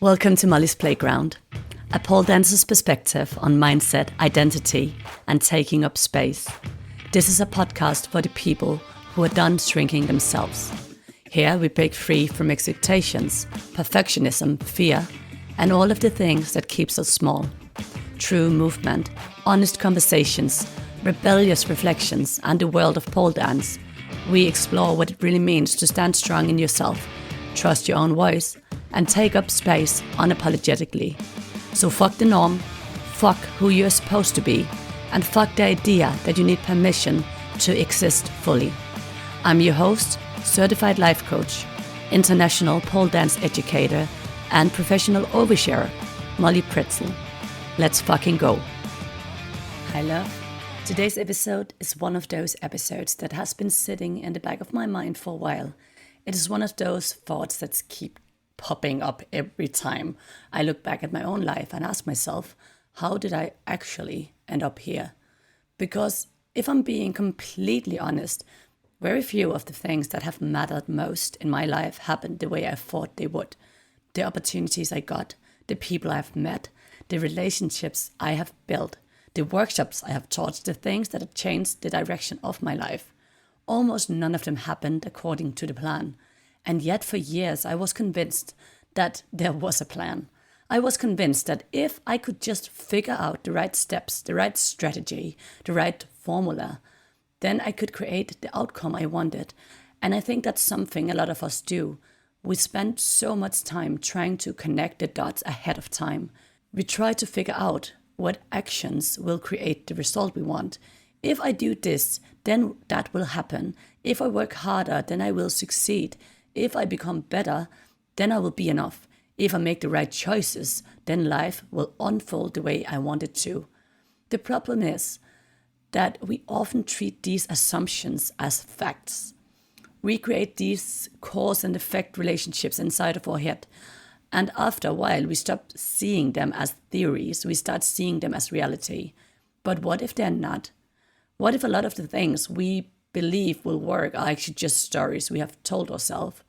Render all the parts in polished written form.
Welcome to Molly's Playground, a pole dancer's perspective on mindset, identity, and taking up space. This is a podcast for the people who are done shrinking themselves. Here we break free from expectations, perfectionism, fear, and all of the things that keeps us small. True movement, honest conversations, rebellious reflections, and the world of pole dance. We explore what it really means to stand strong in yourself, trust your own voice, and take up space unapologetically. So fuck the norm, fuck who you're supposed to be, and fuck the idea that you need permission to exist fully. I'm your host, certified life coach, international pole dance educator, and professional oversharer, Molly Pretzel. Let's fucking go. Hi love. Today's episode is one of those episodes that has been sitting in the back of my mind for a while. It is one of those thoughts that keep popping up every time I look back at my own life and ask myself, how did I actually end up here? Because if I'm being completely honest, very few of the things that have mattered most in my life happened the way I thought they would. The opportunities I got, the people I've met, the relationships I have built, the workshops I have taught, the things that have changed the direction of my life. Almost none of them happened according to the plan. And yet for years I was convinced that there was a plan. I was convinced that if I could just figure out the right steps, the right strategy, the right formula, then I could create the outcome I wanted. And I think that's something a lot of us do. We spend so much time trying to connect the dots ahead of time. We try to figure out what actions will create the result we want. If I do this, then that will happen. If I work harder, then I will succeed. If I become better, then I will be enough. If I make the right choices, then life will unfold the way I want it to. The problem is that we often treat these assumptions as facts. We create these cause and effect relationships inside of our head. And after a while, we stop seeing them as theories. We start seeing them as reality. But what if they're not? What if a lot of the things we believe will work are actually just stories we have told ourselves?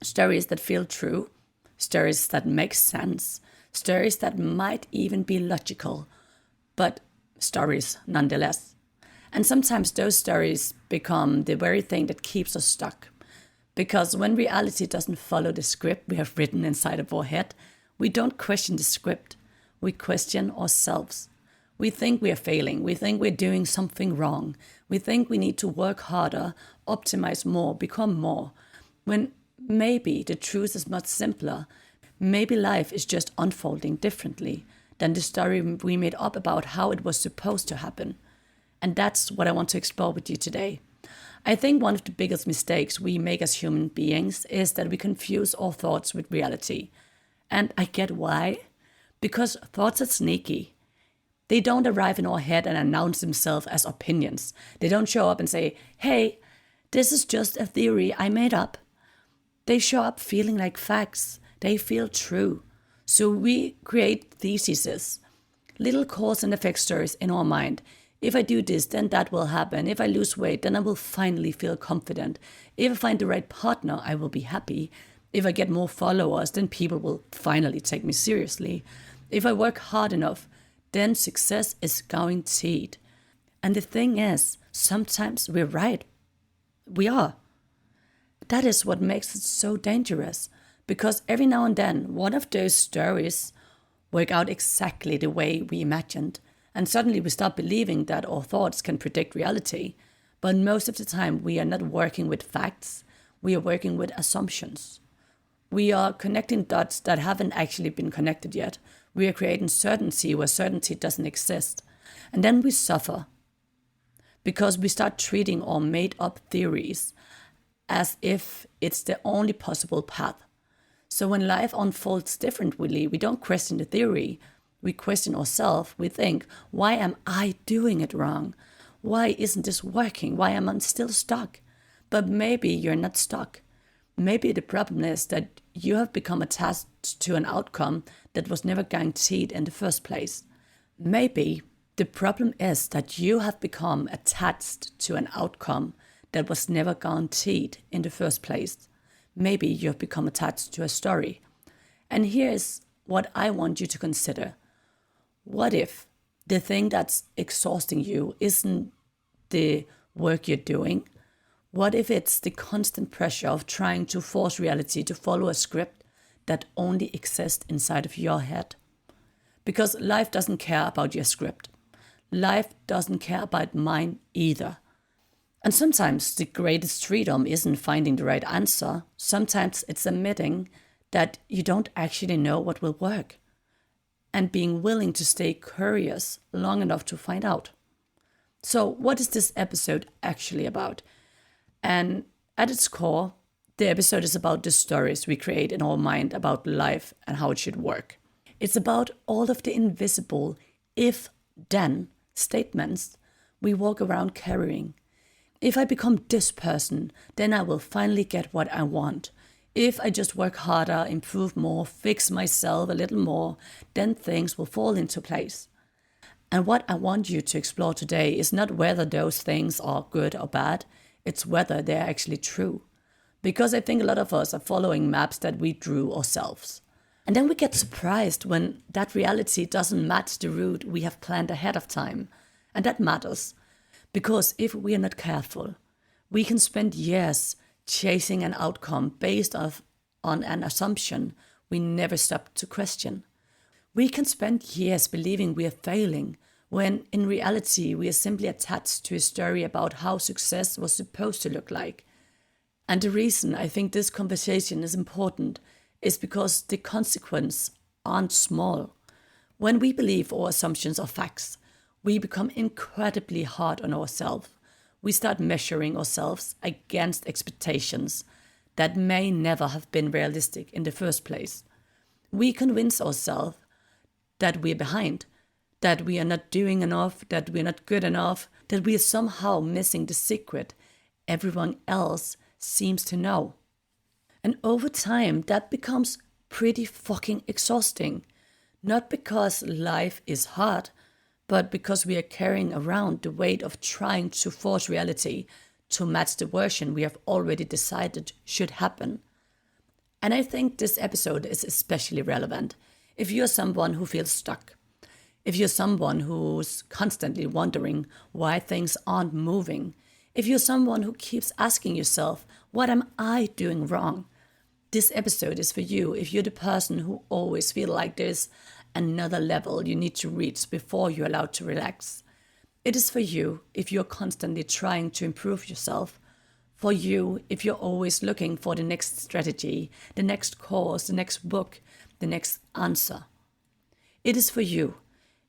Stories that feel true, stories that make sense, stories that might even be logical, but stories nonetheless. And sometimes those stories become the very thing that keeps us stuck. Because when reality doesn't follow the script we have written inside of our head, we don't question the script, we question ourselves. We think we are failing. We think we're doing something wrong. We think we need to work harder, optimize more, become more. When maybe the truth is much simpler. Maybe life is just unfolding differently than the story we made up about how it was supposed to happen. And that's what I want to explore with you today. I think one of the biggest mistakes we make as human beings is that we confuse our thoughts with reality. And I get why. Because thoughts are sneaky. They don't arrive in our head and announce themselves as opinions. They don't show up and say, hey, this is just a theory I made up. They show up feeling like facts. They feel true. So we create theses, little cause and effect stories in our mind. If I do this, then that will happen. If I lose weight, then I will finally feel confident. If I find the right partner, I will be happy. If I get more followers, then people will finally take me seriously. If I work hard enough, then success is guaranteed. And the thing is, sometimes we're right. We are. That is what makes it so dangerous. Because every now and then, one of those stories work out exactly the way we imagined. And suddenly we start believing that our thoughts can predict reality. But most of the time, we are not working with facts. We are working with assumptions. We are connecting dots that haven't actually been connected yet. We are creating certainty where certainty doesn't exist. And then we suffer because we start treating our made-up theories as if it's the only possible path. So when life unfolds differently, we don't question the theory. We question ourselves. We think, why am I doing it wrong? Why isn't this working? Why am I still stuck? But maybe you're not stuck. Maybe the problem is that you have become attached to an outcome that was never guaranteed in the first place. Maybe the problem is that you have become attached to an outcome that was never guaranteed in the first place. Maybe you have become attached to a story. And here's what I want you to consider. What if the thing that's exhausting you isn't the work you're doing? What if it's the constant pressure of trying to force reality to follow a script that only exists inside of your head? Because life doesn't care about your script. Life doesn't care about mine either. And sometimes the greatest freedom isn't finding the right answer. Sometimes it's admitting that you don't actually know what will work and being willing to stay curious long enough to find out. So, what is this episode actually about? And at its core, the episode is about the stories we create in our mind about life and how it should work. It's about all of the invisible if-then statements we walk around carrying. If I become this person, then I will finally get what I want. If I just work harder, improve more, fix myself a little more, then things will fall into place. And what I want you to explore today is not whether those things are good or bad, it's whether they're actually true. Because I think a lot of us are following maps that we drew ourselves. And then we get surprised when that reality doesn't match the route we have planned ahead of time. And that matters. Because if we are not careful, we can spend years chasing an outcome based on an assumption we never stop to question. We can spend years believing we are failing, when in reality we are simply attached to a story about how success was supposed to look like. And the reason I think this conversation is important is because the consequences aren't small. When we believe our assumptions are facts, we become incredibly hard on ourselves. We start measuring ourselves against expectations that may never have been realistic in the first place. We convince ourselves that we're behind, that we are not doing enough, that we're not good enough, that we are somehow missing the secret everyone else seems to know. And over time, that becomes pretty fucking exhausting. Not because life is hard, but because we are carrying around the weight of trying to force reality to match the version we have already decided should happen. And I think this episode is especially relevant if you're someone who feels stuck, if you're someone who's constantly wondering why things aren't moving, if you're someone who keeps asking yourself, what am I doing wrong? This episode is for you if you're the person who always feels like there's another level you need to reach before you're allowed to relax. It is for you if you're constantly trying to improve yourself. For you if you're always looking for the next strategy, the next course, the next book, the next answer. It is for you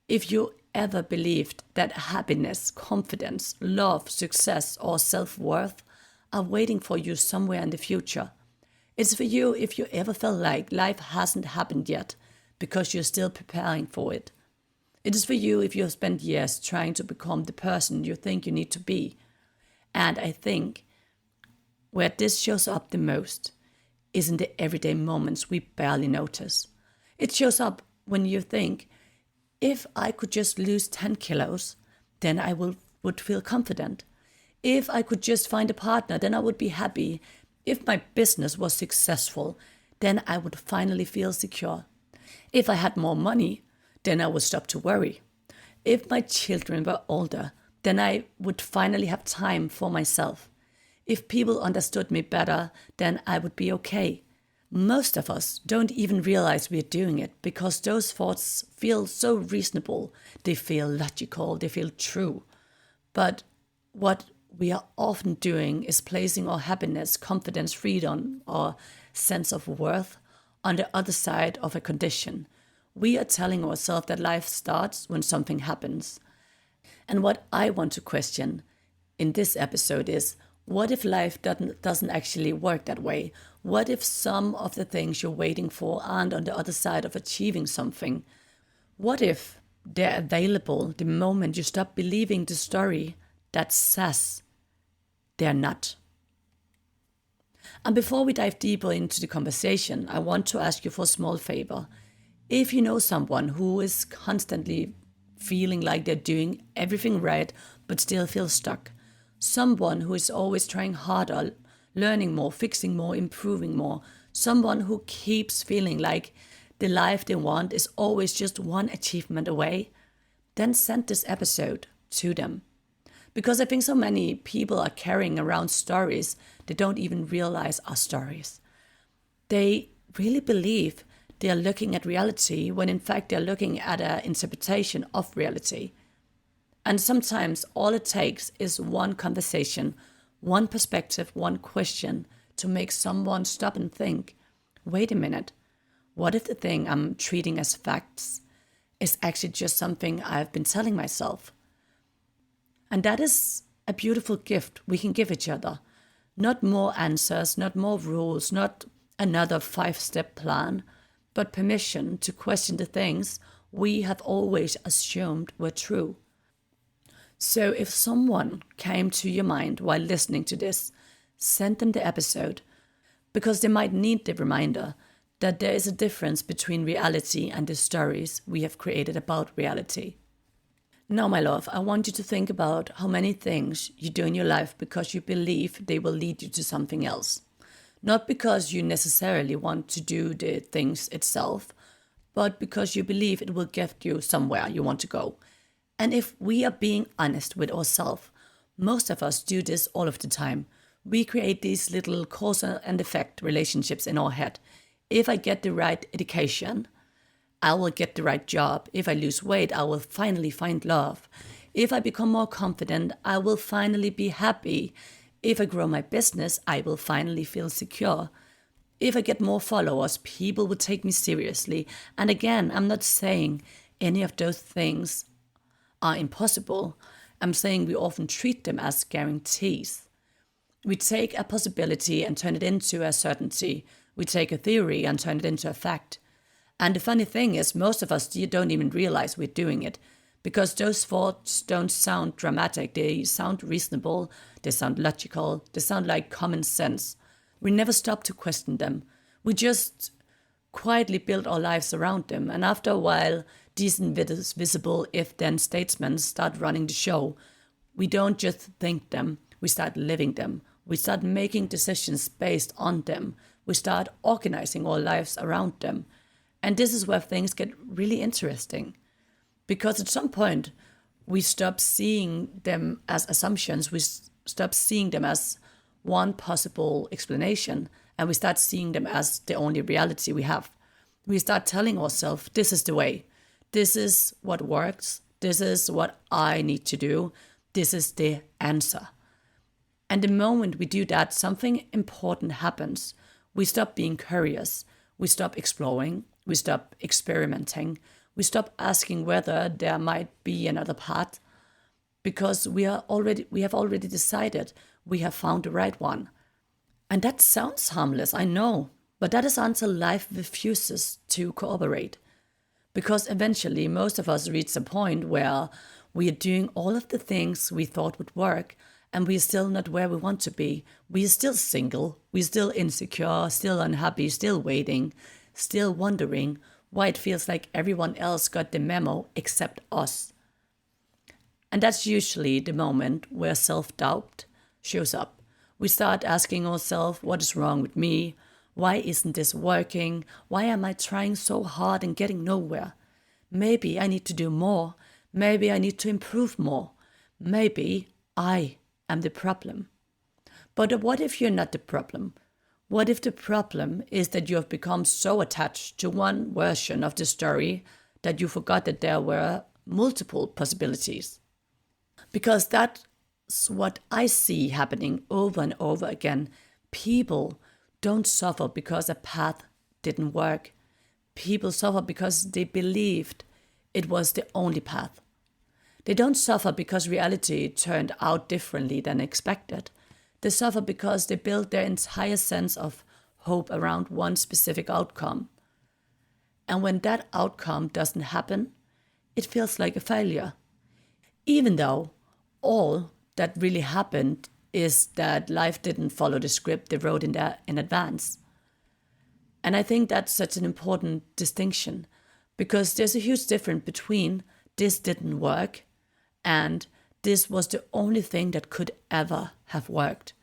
if you ever believed that happiness, confidence, love, success, or self-worth are waiting for you somewhere in the future. It's for you if you ever felt like life hasn't happened yet because you're still preparing for it. It is for you if you have spent years trying to become the person you think you need to be. And I think where this shows up the most is in the everyday moments we barely notice. It shows up when you think, if I could just lose 10 kilos, then I would feel confident. If I could just find a partner, then I would be happy. If my business was successful, then I would finally feel secure. If I had more money, then I would stop to worry. If my children were older, then I would finally have time for myself. If people understood me better, then I would be okay. Most of us don't even realize we're doing it because those thoughts feel so reasonable, they feel logical, they feel true. But what we are often doing is placing our happiness, confidence, freedom, or sense of worth on the other side of a condition. We are telling ourselves that life starts when something happens. And what I want to question in this episode is, what if life doesn't actually work that way? What if some of the things you're waiting for aren't on the other side of achieving something? What if they're available the moment you stop believing the story that says they're not? And before we dive deeper into the conversation, I want to ask you for a small favor. If you know someone who is constantly feeling like they're doing everything right but still feel stuck, someone who is always trying harder, learning more, fixing more, improving more, someone who keeps feeling like the life they want is always just one achievement away, then send this episode to them. Because I think so many people are carrying around stories they don't even realize are stories. They really believe they are looking at reality when in fact they are looking at an interpretation of reality. And sometimes all it takes is one conversation, one perspective, one question to make someone stop and think, wait a minute, what if the thing I'm treating as facts is actually just something I've been telling myself? And that is a beautiful gift we can give each other. Not more answers, not more rules, not another 5-step plan, but permission to question the things we have always assumed were true. So if someone came to your mind while listening to this, send them the episode, because they might need the reminder that there is a difference between reality and the stories we have created about reality. Now, my love, I want you to think about how many things you do in your life because you believe they will lead you to something else. Not because you necessarily want to do the things itself, but because you believe it will get you somewhere you want to go. And if we are being honest with ourselves, most of us do this all of the time. We create these little cause and effect relationships in our head. If I get the right education, I will get the right job. If I lose weight, I will finally find love. If I become more confident, I will finally be happy. If I grow my business, I will finally feel secure. If I get more followers, people will take me seriously. And again, I'm not saying any of those things are impossible. I'm saying we often treat them as guarantees. We take a possibility and turn it into a certainty. We take a theory and turn it into a fact. And the funny thing is, most of us don't even realize we're doing it, because those thoughts don't sound dramatic. They sound reasonable, they sound logical, they sound like common sense. We never stop to question them. We just quietly build our lives around them. And after a while, decent visible if-then statements start running the show. We don't just think them, we start living them. We start making decisions based on them. We start organizing our lives around them. And this is where things get really interesting. Because at some point, we stop seeing them as assumptions. We stop seeing them as one possible explanation. And we start seeing them as the only reality we have. We start telling ourselves, this is the way. This is what works. This is what I need to do. This is the answer. And the moment we do that, something important happens. We stop being curious. We stop exploring. We stop experimenting. We stop asking whether there might be another path, because we have already decided we have found the right one. And that sounds harmless, I know, but that is until life refuses to cooperate. Because eventually most of us reach a point where we are doing all of the things we thought would work, and we are still not where we want to be. We are still single, we are still insecure, still unhappy, still waiting, still wondering why it feels like everyone else got the memo except us. And that's usually the moment where self-doubt shows up. We start asking ourselves, what is wrong with me? Why isn't this working? Why am I trying so hard and getting nowhere? Maybe I need to do more. Maybe I need to improve more. Maybe I am the problem. But what if you're not the problem? What if the problem is that you have become so attached to one version of the story that you forgot that there were multiple possibilities? Because that's what I see happening over and over again. People don't suffer because a path didn't work. People suffer because they believed it was the only path. They don't suffer because reality turned out differently than expected. They suffer because they built their entire sense of hope around one specific outcome. And when that outcome doesn't happen, it feels like a failure. Even though all that really happened is that life didn't follow the script they wrote in advance. And I think that's such an important distinction, because there's a huge difference between this didn't work and this was the only thing that could ever have worked.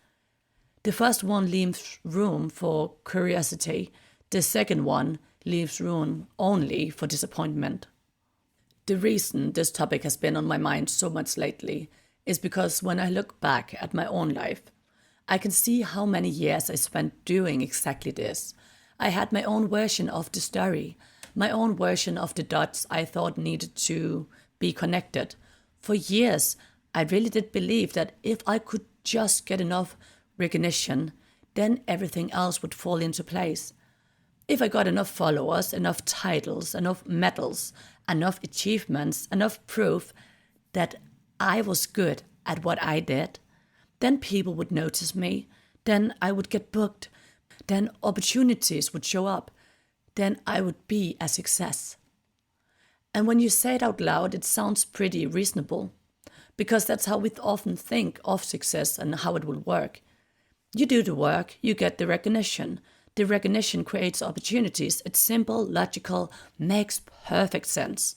The first one leaves room for curiosity. The second one leaves room only for disappointment. The reason this topic has been on my mind so much lately is because when I look back at my own life, I can see how many years I spent doing exactly this. I had my own version of the story, my own version of the dots I thought needed to be connected. For years, I really did believe that if I could just get enough recognition, then everything else would fall into place. If I got enough followers, enough titles, enough medals, enough achievements, enough proof that I was good at what I did, then people would notice me, then I would get booked, then opportunities would show up, then I would be a success. And when you say it out loud, it sounds pretty reasonable, because that's how we often think of success and how it will work. You do the work, you get the recognition. The recognition creates opportunities. It's simple, logical, makes perfect sense.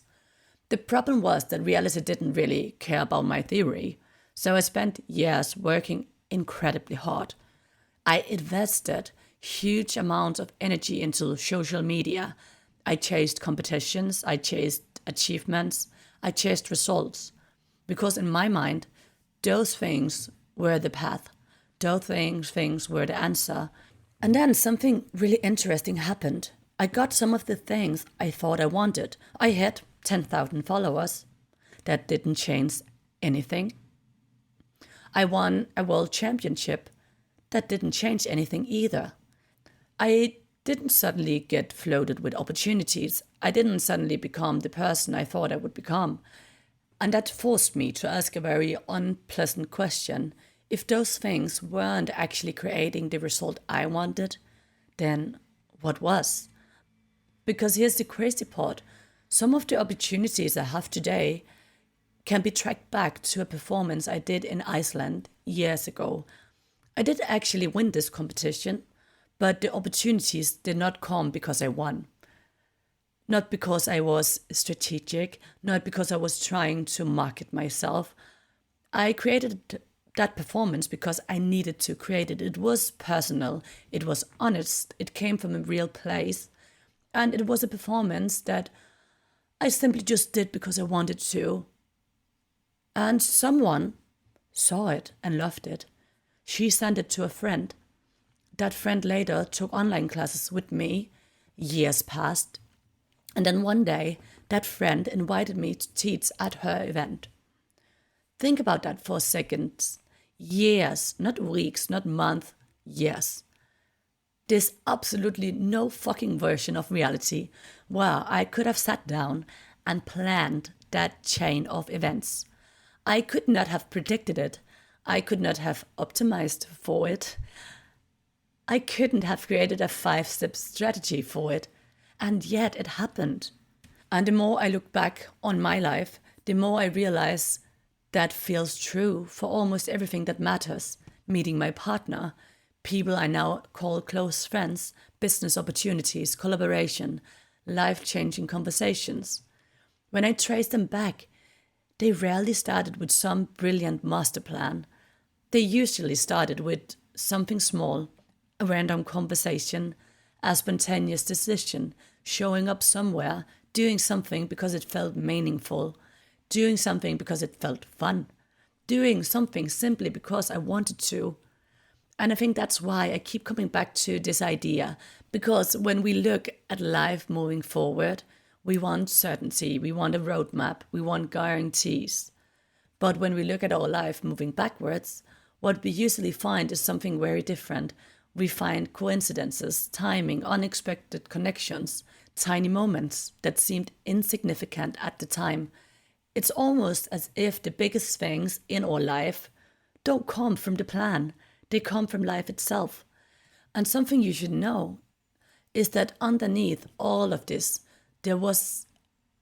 The problem was that reality didn't really care about my theory, so I spent years working incredibly hard. I invested huge amounts of energy into social media. I chased competitions, I chased achievements, I chased results. Because in my mind, those things were the path. Those things were the answer. And then something really interesting happened. I got some of the things I thought I wanted. I had 10,000 followers. That didn't change anything. I won a world championship. That didn't change anything either. I didn't suddenly get flooded with opportunities. I didn't suddenly become the person I thought I would become. And that forced me to ask a very unpleasant question. If those things weren't actually creating the result I wanted, then what was? Because here's the crazy part. Some of the opportunities I have today can be tracked back to a performance I did in Iceland years ago. I did actually win this competition, but the opportunities did not come because I won. Not because I was strategic, not because I was trying to market myself. I created that performance because I needed to create it. It was personal, it was honest, it came from a real place, and it was a performance that I simply just did because I wanted to. And someone saw it and loved it. She sent it to a friend. That friend later took online classes with me. Years passed. And then one day, that friend invited me to teach at her event. Think about that for a second. Years, not weeks, not months, years. There's absolutely no fucking version of reality where I could have sat down and planned that chain of events. I could not have predicted it. I could not have optimized for it. I couldn't have created a 5-step strategy for it. And yet it happened. And the more I look back on my life, the more I realize that feels true for almost everything that matters. Meeting my partner, people I now call close friends, business opportunities, collaboration, life-changing conversations. When I trace them back, they rarely started with some brilliant master plan. They usually started with something small, a random conversation, a spontaneous decision, showing up somewhere, doing something because it felt meaningful, doing something because it felt fun, doing something simply because I wanted to. And I think that's why I keep coming back to this idea, because when we look at life moving forward, we want certainty, we want a roadmap, we want guarantees. But when we look at our life moving backwards, what we usually find is something very different. We find coincidences, timing, unexpected connections, tiny moments that seemed insignificant at the time. It's almost as if the biggest things in our life don't come from the plan, they come from life itself. And something you should know is that underneath all of this, there was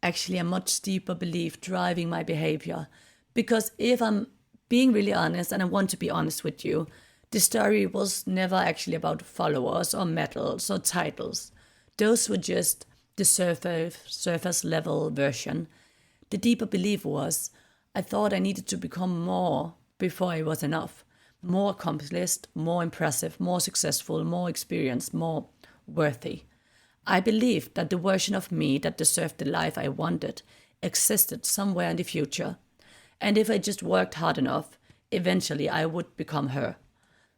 actually a much deeper belief driving my behavior. Because if I'm being really honest, and I want to be honest with you, the story was never actually about followers or medals or titles. Those were just the surface level version. The deeper belief was I thought I needed to become more before I was enough. More accomplished, more impressive, more successful, more experienced, more worthy. I believed that the version of me that deserved the life I wanted existed somewhere in the future. And if I just worked hard enough, eventually I would become her.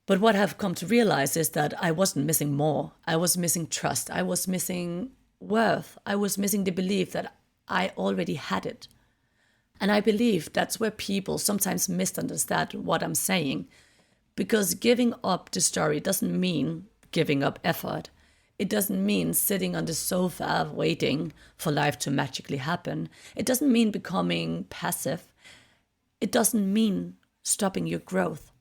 But what I've come to realize is that I wasn't missing more. I was missing trust. I was missing worth. I was missing the belief that I already had it. And I believe that's where people sometimes misunderstand what I'm saying. Because giving up the story doesn't mean giving up effort. It doesn't mean sitting on the sofa waiting for life to magically happen. It doesn't mean becoming passive. It doesn't mean stopping your growth.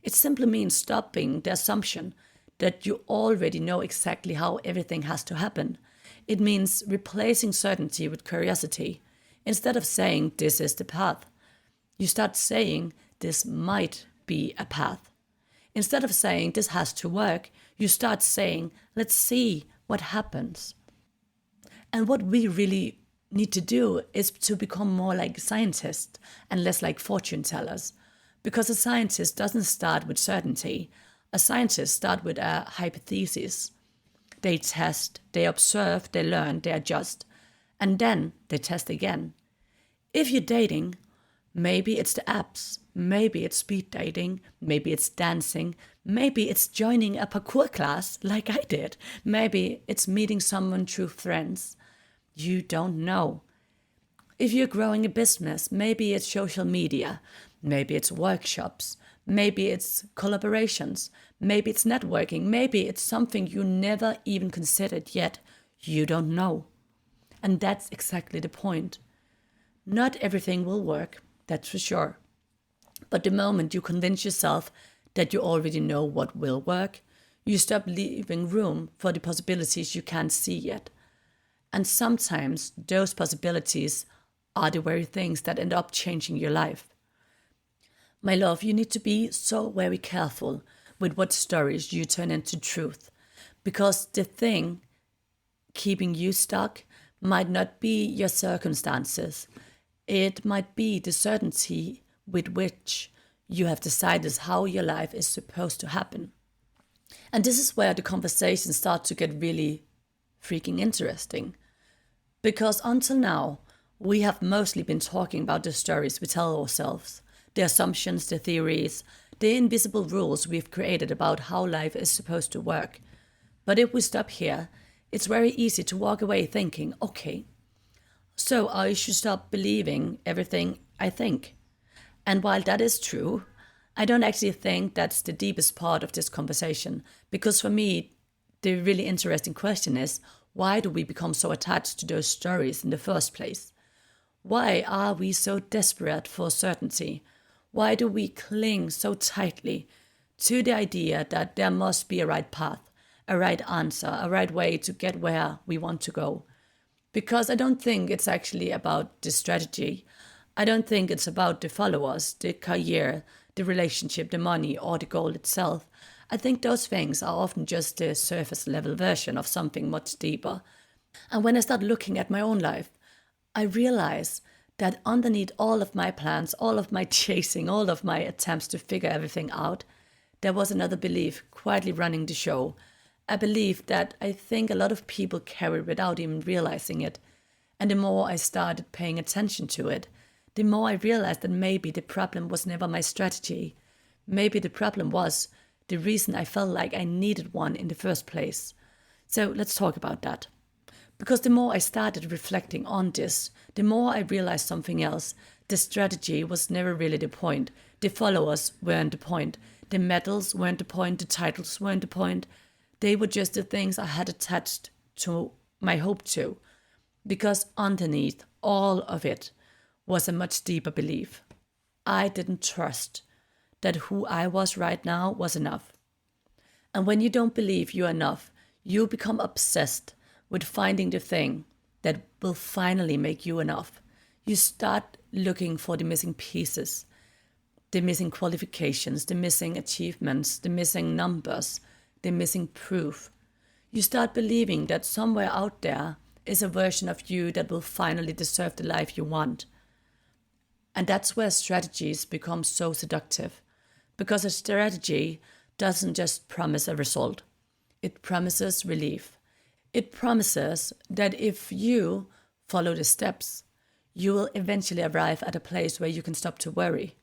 It simply means stopping the assumption that you already know exactly how everything has to happen. It means replacing certainty with curiosity. Instead of saying, this is the path, you start saying, this might be a path. Instead of saying, this has to work, you start saying, let's see what happens. And what we really need to do is to become more like scientists and less like fortune tellers. Because a scientist doesn't start with certainty. A scientist starts with a hypothesis. They test, they observe, they learn, they adjust, and then they test again. If you're dating, maybe it's the apps, maybe it's speed dating, maybe it's dancing, maybe it's joining a parkour class like I did, maybe it's meeting someone through friends. You don't know. If you're growing a business, maybe it's social media, maybe it's workshops, maybe it's collaborations, maybe it's networking, maybe it's something you never even considered yet. You don't know. And that's exactly the point. Not everything will work, that's for sure. But the moment you convince yourself that you already know what will work, you stop leaving room for the possibilities you can't see yet. And sometimes those possibilities are the very things that end up changing your life. My love, you need to be so very careful with what stories you turn into truth, because the thing keeping you stuck might not be your circumstances. It might be the certainty with which you have decided how your life is supposed to happen. And this is where the conversations start to get really freaking interesting. Because until now, we have mostly been talking about the stories we tell ourselves, the assumptions, the theories, the invisible rules we've created about how life is supposed to work. But if we stop here, it's very easy to walk away thinking, okay, so I should stop believing everything I think. And while that is true, I don't actually think that's the deepest part of this conversation, because for me, the really interesting question is, why do we become so attached to those stories in the first place? Why are we so desperate for certainty? Why do we cling so tightly to the idea that there must be a right path, a right answer, a right way to get where we want to go? Because I don't think it's actually about the strategy. I don't think it's about the followers, the career, the relationship, the money, or the goal itself. I think those things are often just the surface level version of something much deeper. And when I start looking at my own life, I realize that underneath all of my plans, all of my chasing, all of my attempts to figure everything out, there was another belief quietly running the show. A belief that I think a lot of people carry without even realizing it. And the more I started paying attention to it, the more I realized that maybe the problem was never my strategy. Maybe the problem was the reason I felt like I needed one in the first place. So let's talk about that. Because the more I started reflecting on this, the more I realized something else. The strategy was never really the point. The followers weren't the point. The medals weren't the point. The titles weren't the point. They were just the things I had attached to my hope to. Because underneath all of it was a much deeper belief. I didn't trust that who I was right now was enough. And when you don't believe you're enough, you become obsessed with finding the thing that will finally make you enough. You start looking for the missing pieces, the missing qualifications, the missing achievements, the missing numbers, the missing proof. You start believing that somewhere out there is a version of you that will finally deserve the life you want. And that's where strategies become so seductive. Because a strategy doesn't just promise a result. It promises relief. It promises that if you follow the steps, you will eventually arrive at a place where you can stop to worry,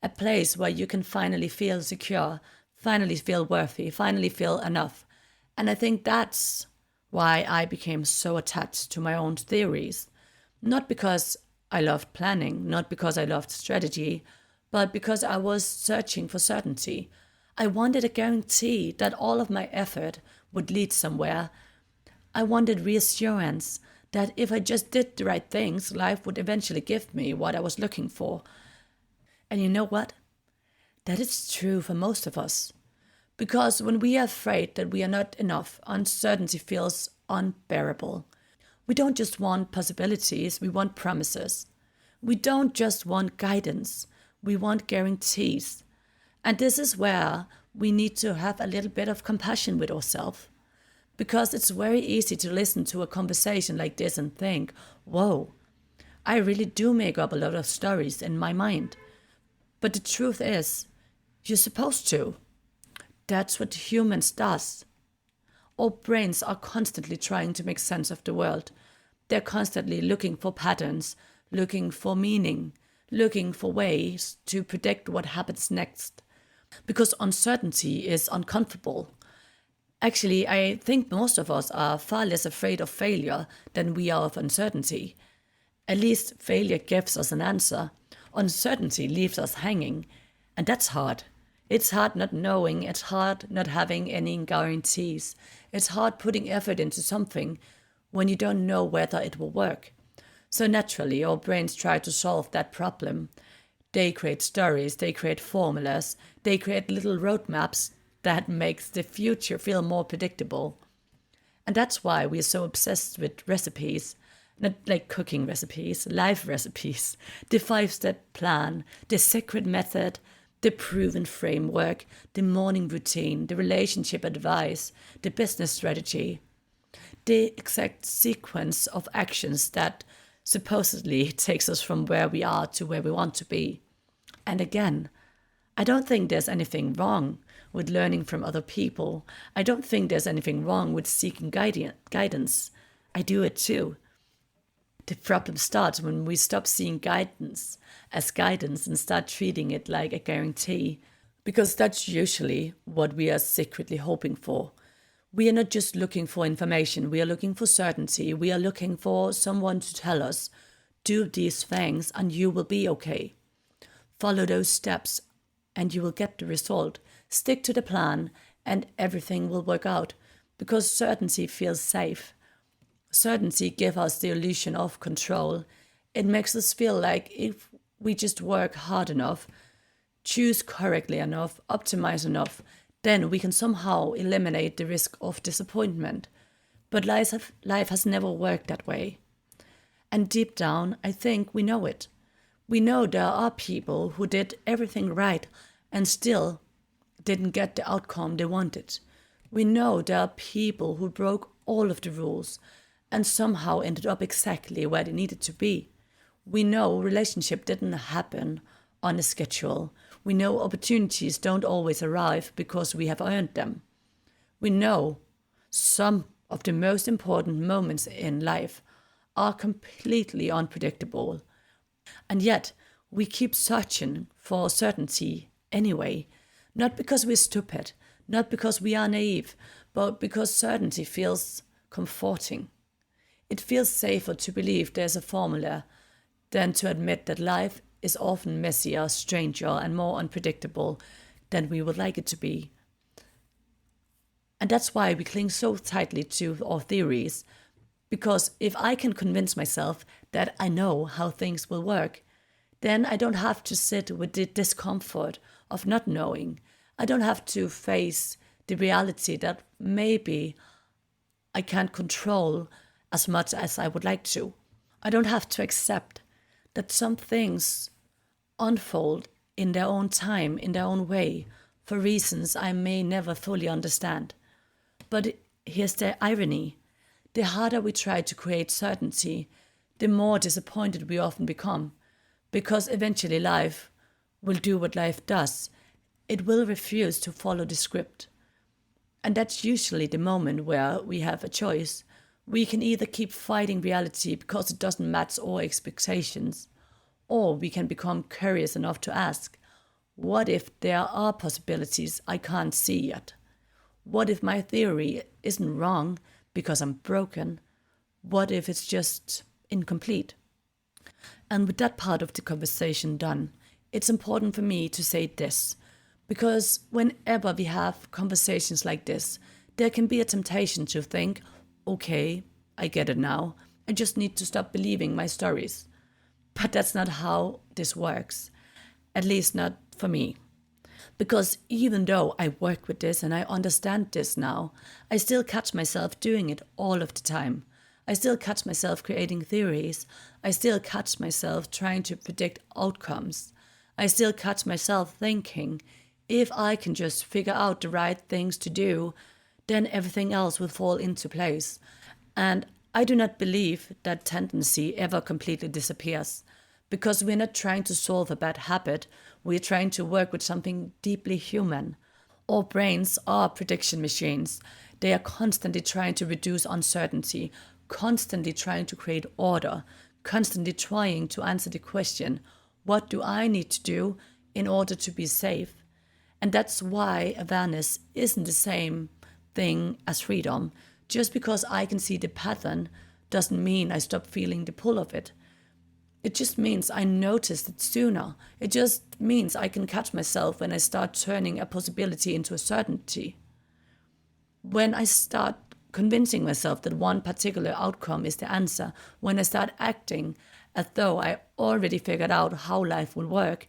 a place where you can finally feel secure, finally feel worthy, finally feel enough. And I think that's why I became so attached to my own theories. Not because I loved planning, not because I loved strategy, but because I was searching for certainty. I wanted a guarantee that all of my effort would lead somewhere. I wanted reassurance that if I just did the right things, life would eventually give me what I was looking for. And you know what? That is true for most of us. Because when we are afraid that we are not enough, uncertainty feels unbearable. We don't just want possibilities, we want promises. We don't just want guidance, we want guarantees. And this is where we need to have a little bit of compassion with ourselves. Because it's very easy to listen to a conversation like this and think, whoa, I really do make up a lot of stories in my mind. But the truth is, you're supposed to. That's what humans does. Our brains are constantly trying to make sense of the world. They're constantly looking for patterns, looking for meaning, looking for ways to predict what happens next. Because uncertainty is uncomfortable. Actually, I think most of us are far less afraid of failure than we are of uncertainty. At least failure gives us an answer. Uncertainty leaves us hanging. And that's hard. It's hard not knowing. It's hard not having any guarantees. It's hard putting effort into something when you don't know whether it will work. So naturally, our brains try to solve that problem. They create stories, they create formulas, they create little roadmaps that makes the future feel more predictable. And that's why we're so obsessed with recipes, not like cooking recipes, life recipes, the 5-step plan, the secret method, the proven framework, the morning routine, the relationship advice, the business strategy, the exact sequence of actions that supposedly takes us from where we are to where we want to be. And again, I don't think there's anything wrong with learning from other people. I don't think there's anything wrong with seeking guidance. I do it too. The problem starts when we stop seeing guidance as guidance and start treating it like a guarantee, because that's usually what we are secretly hoping for. We are not just looking for information, we are looking for certainty. We are looking for someone to tell us, do these things and you will be okay. Follow those steps and you will get the result. Stick to the plan and everything will work out, because certainty feels safe. Certainty gives us the illusion of control. It makes us feel like if we just work hard enough, choose correctly enough, optimize enough, then we can somehow eliminate the risk of disappointment. But life has never worked that way. And deep down, I think we know it. We know there are people who did everything right and still didn't get the outcome they wanted. We know there are people who broke all of the rules and somehow ended up exactly where they needed to be. We know relationship didn't happen on a schedule. We know opportunities don't always arrive because we have earned them. We know some of the most important moments in life are completely unpredictable. And yet, we keep searching for certainty anyway, not because we're stupid, not because we are naive, but because certainty feels comforting. It feels safer to believe there's a formula than to admit that life is often messier, stranger, and more unpredictable than we would like it to be. And that's why we cling so tightly to our theories, because if I can convince myself that I know how things will work, then I don't have to sit with the discomfort of not knowing. I don't have to face the reality that maybe I can't control as much as I would like to. I don't have to accept that some things unfold in their own time, in their own way, for reasons I may never fully understand. But here's the irony. The harder we try to create certainty, the more disappointed we often become, because eventually life will do what life does. It will refuse to follow the script. And that's usually the moment where we have a choice. We can either keep fighting reality because it doesn't match our expectations, or we can become curious enough to ask, what if there are possibilities I can't see yet? What if my theory isn't wrong because I'm broken? What if it's just incomplete? And with that part of the conversation done, it's important for me to say this, because whenever we have conversations like this, there can be a temptation to think, okay, I get it now. I just need to stop believing my stories. But that's not how this works, at least not for me. Because even though I work with this and I understand this now, I still catch myself doing it all of the time. I still catch myself creating theories. I still catch myself trying to predict outcomes. I still catch myself thinking, if I can just figure out the right things to do, then everything else will fall into place. And I do not believe that tendency ever completely disappears, because we're not trying to solve a bad habit, we're trying to work with something deeply human. Our brains are prediction machines. They are constantly trying to reduce uncertainty, constantly trying to create order, constantly trying to answer the question, what do I need to do in order to be safe? And that's why awareness isn't the same thing as freedom. Just because I can see the pattern doesn't mean I stop feeling the pull of it. It just means I noticed it sooner. It just means I can catch myself when I start turning a possibility into a certainty. When I start convincing myself that one particular outcome is the answer, when I start acting as though I already figured out how life will work.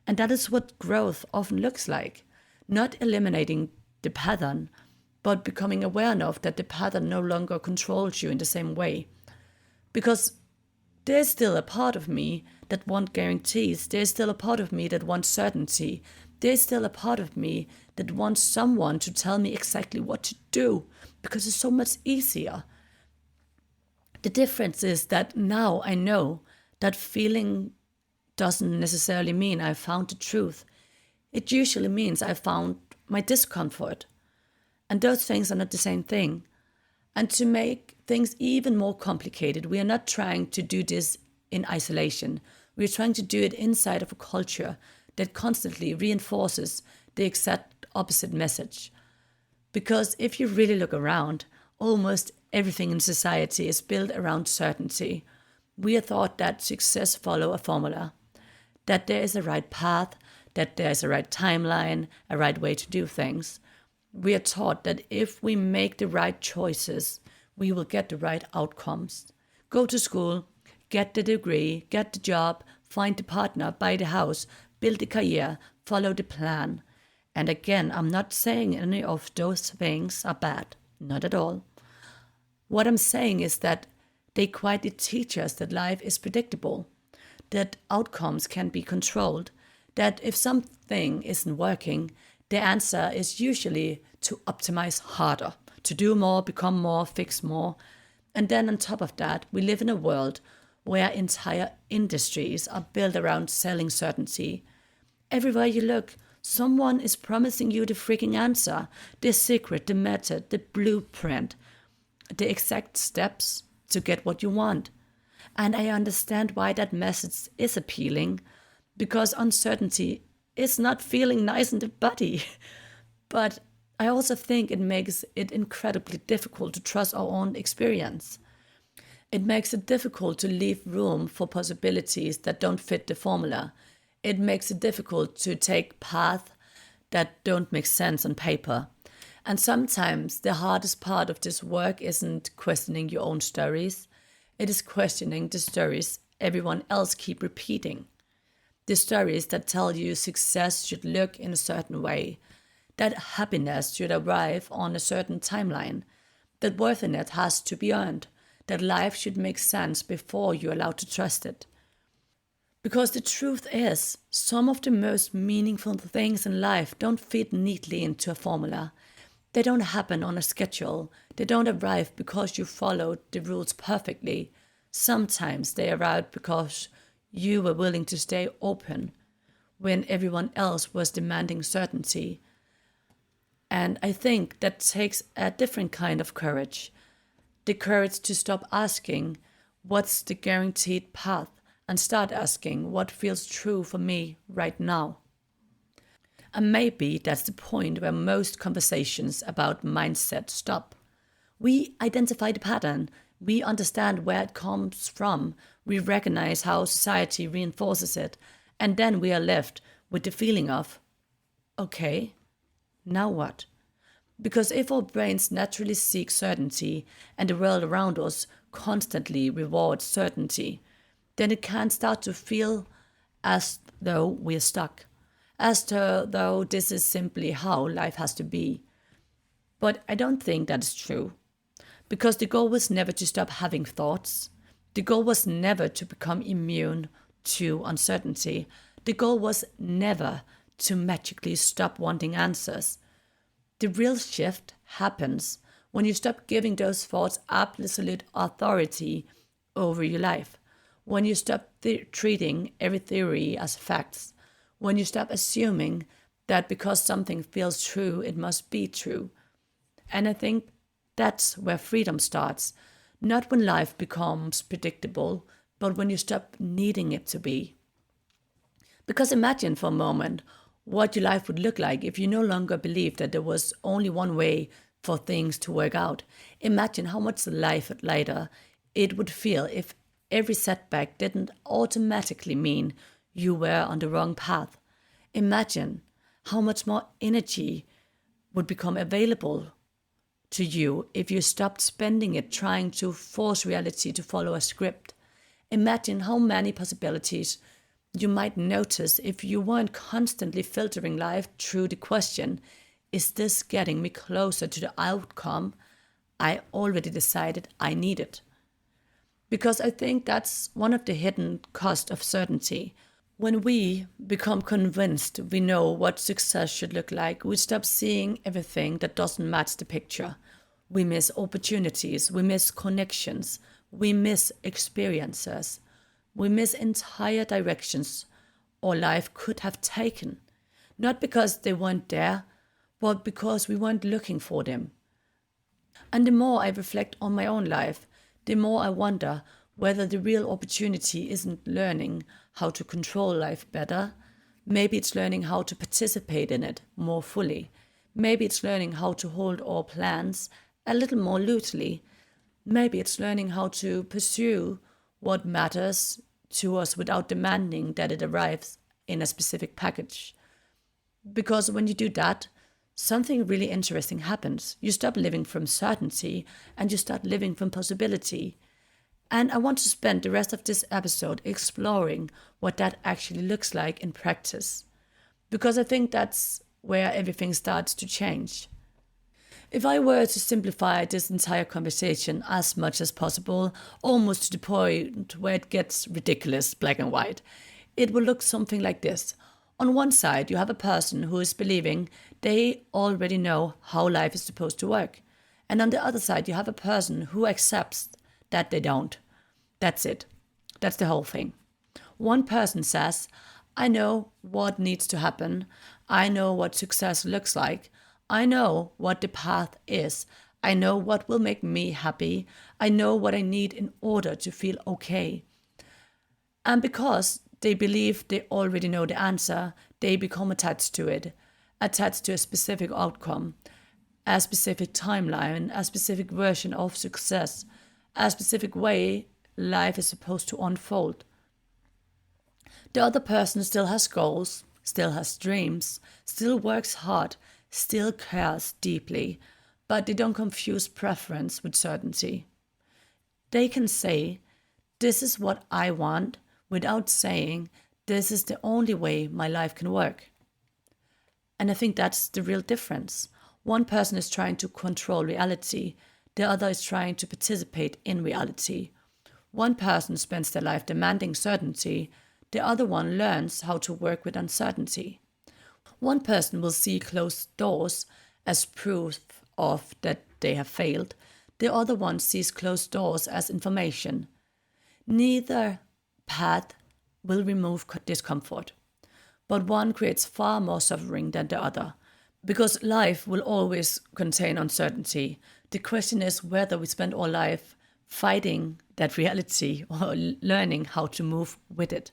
And that is what growth often looks like. Not eliminating the pattern, but becoming aware enough that the pattern no longer controls you in the same way. Because there's still a part of me that wants guarantees. There's still a part of me that wants certainty. There's still a part of me that wants someone to tell me exactly what to do, because it's so much easier. The difference is that now I know that feeling doesn't necessarily mean I found the truth. It usually means I found my discomfort. And those things are not the same thing. And to make things even more complicated, we are not trying to do this in isolation. We're trying to do it inside of a culture that constantly reinforces the exact opposite message. Because if you really look around, almost everything in society is built around certainty. We are taught that success follows a formula, that there is a right path, that there is a right timeline, a right way to do things. We are taught that if we make the right choices, we will get the right outcomes. Go to school, get the degree, get the job, find the partner, buy the house, build the career, follow the plan. And again, I'm not saying any of those things are bad, not at all. What I'm saying is that they quietly teach us that life is predictable, that outcomes can be controlled, that if something isn't working, the answer is usually to optimize harder, to do more, become more, fix more. And then on top of that, we live in a world where entire industries are built around selling certainty. Everywhere you look, someone is promising you the freaking answer, the secret, the method, the blueprint, the exact steps to get what you want. And I understand why that message is appealing, because uncertainty is not feeling nice in the body. But I also think it makes it incredibly difficult to trust our own experience. It makes it difficult to leave room for possibilities that don't fit the formula. It makes it difficult to take paths that don't make sense on paper. And sometimes the hardest part of this work isn't questioning your own stories. It is questioning the stories everyone else keep repeating. The stories that tell you success should look in a certain way, that happiness should arrive on a certain timeline, that worthiness has to be earned, that life should make sense before you're allowed to trust it. Because the truth is, some of the most meaningful things in life don't fit neatly into a formula. They don't happen on a schedule. They don't arrive because you followed the rules perfectly. Sometimes they arrive because you were willing to stay open when everyone else was demanding certainty. And I think that takes a different kind of courage. The courage to stop asking, what's the guaranteed path, and start asking, what feels true for me right now? And maybe that's the point where most conversations about mindset stop. We identify the pattern, we understand where it comes from, we recognize how society reinforces it, and then we are left with the feeling of, okay, now what? Because if our brains naturally seek certainty and the world around us constantly rewards certainty, then it can start to feel as though we're stuck, though this is simply how life has to be. But I don't think that is true, because the goal was never to stop having thoughts. The goal was never to become immune to uncertainty. The goal was never to magically stop wanting answers. The real shift happens when you stop giving those thoughts absolute authority over your life, when you stop treating every theory as facts, when you stop assuming that because something feels true, it must be true. And I think that's where freedom starts, not when life becomes predictable, but when you stop needing it to be. Because imagine for a moment what your life would look like if you no longer believed that there was only one way for things to work out. Imagine how much lighter it would feel if every setback didn't automatically mean you were on the wrong path. Imagine how much more energy would become available to you if you stopped spending it trying to force reality to follow a script. Imagine how many possibilities you might notice if you weren't constantly filtering life through the question, is this getting me closer to the outcome I already decided I needed? Because I think that's one of the hidden costs of certainty. When we become convinced we know what success should look like, we stop seeing everything that doesn't match the picture. We miss opportunities, we miss connections, we miss experiences, we miss entire directions our life could have taken. Not because they weren't there, but because we weren't looking for them. And the more I reflect on my own life, the more I wonder whether the real opportunity isn't learning how to control life better. Maybe it's learning how to participate in it more fully. Maybe it's learning how to hold our plans a little more loosely. Maybe it's learning how to pursue what matters to us without demanding that it arrives in a specific package. Because when you do that, something really interesting happens. You stop living from certainty and you start living from possibility. And I want to spend the rest of this episode exploring what that actually looks like in practice. Because I think that's where everything starts to change. If I were to simplify this entire conversation as much as possible, almost to the point where it gets ridiculous, black and white, it will look something like this. On one side, you have a person who is believing they already know how life is supposed to work. And on the other side, you have a person who accepts that they don't. That's it. That's the whole thing. One person says, I know what needs to happen. I know what success looks like. I know what the path is. I know what will make me happy. I know what I need in order to feel okay. And because they believe they already know the answer, they become attached to it, attached to a specific outcome, a specific timeline, a specific version of success, a specific way life is supposed to unfold. The other person still has goals, still has dreams, still works hard, still cares deeply, but they don't confuse preference with certainty. They can say, this is what I want, without saying, this is the only way my life can work. And I think that's the real difference. One person is trying to control reality, the other is trying to participate in reality. One person spends their life demanding certainty, the other one learns how to work with uncertainty. One person will see closed doors as proof of that they have failed, the other one sees closed doors as information. Neither path will remove discomfort, but one creates far more suffering than the other, because life will always contain uncertainty. The question is whether we spend our life fighting that reality or learning how to move with it.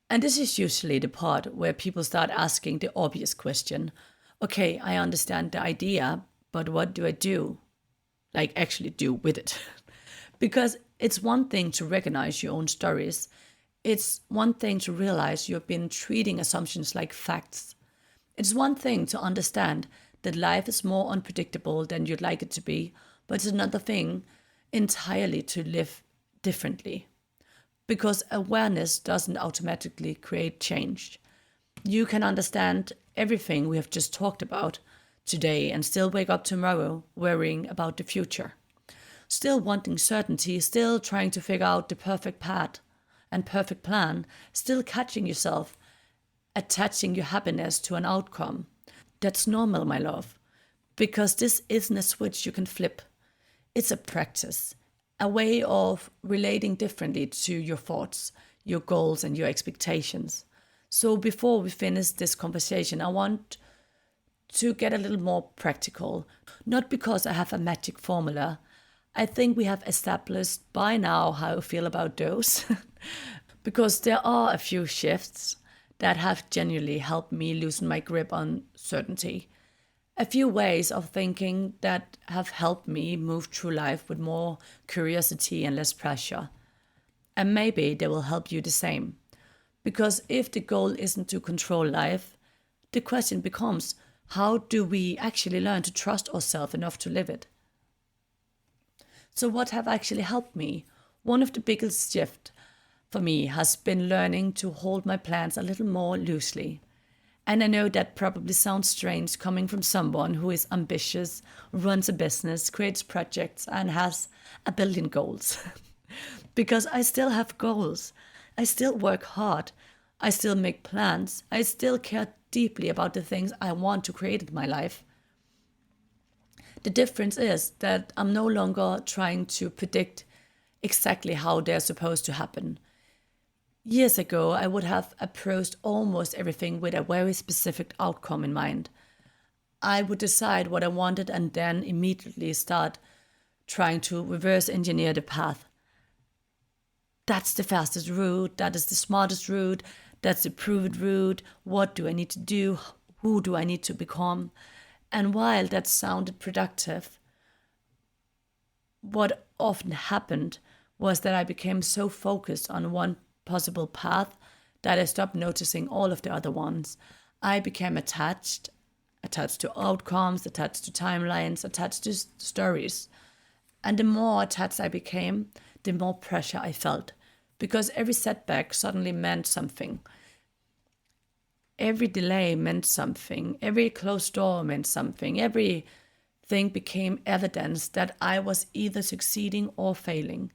And this is usually the part where people start asking the obvious question: okay, I understand the idea, but what do I do? Like, actually do with it. Because it's one thing to recognize your own stories, it's one thing to realize you've been treating assumptions like facts. It's one thing to understand that life is more unpredictable than you'd like it to be, but it's another thing entirely to live differently. Because awareness doesn't automatically create change. You can understand everything we have just talked about today and still wake up tomorrow worrying about the future. Still wanting certainty, still trying to figure out the perfect path and perfect plan, still catching yourself attaching your happiness to an outcome. That's normal, my love, because this isn't a switch you can flip. It's a practice, a way of relating differently to your thoughts, your goals, and your expectations. So before we finish this conversation, I want to get a little more practical. Not because I have a magic formula. I think we have established by now how I feel about those. Because there are a few shifts that have genuinely helped me loosen my grip on certainty. A few ways of thinking that have helped me move through life with more curiosity and less pressure. And maybe they will help you the same. Because if the goal isn't to control life, the question becomes, how do we actually learn to trust ourselves enough to live it? So what have actually helped me? One of the biggest shifts for me has been learning to hold my plans a little more loosely. And I know that probably sounds strange coming from someone who is ambitious, runs a business, creates projects, and has a billion goals. Because I still have goals. I still work hard. I still make plans. I still care deeply about the things I want to create in my life. The difference is that I'm no longer trying to predict exactly how they're supposed to happen. Years ago, I would have approached almost everything with a very specific outcome in mind. I would decide what I wanted and then immediately start trying to reverse engineer the path. That's the fastest route, that is the smartest route, that's the proven route, what do I need to do, who do I need to become? And while that sounded productive, what often happened was that I became so focused on one possible path that I stopped noticing all of the other ones. I became attached to outcomes, attached to timelines, attached to stories. And the more attached I became, the more pressure I felt. Because every setback suddenly meant something. Every delay meant something. Every closed door meant something. Everything became evidence that I was either succeeding or failing.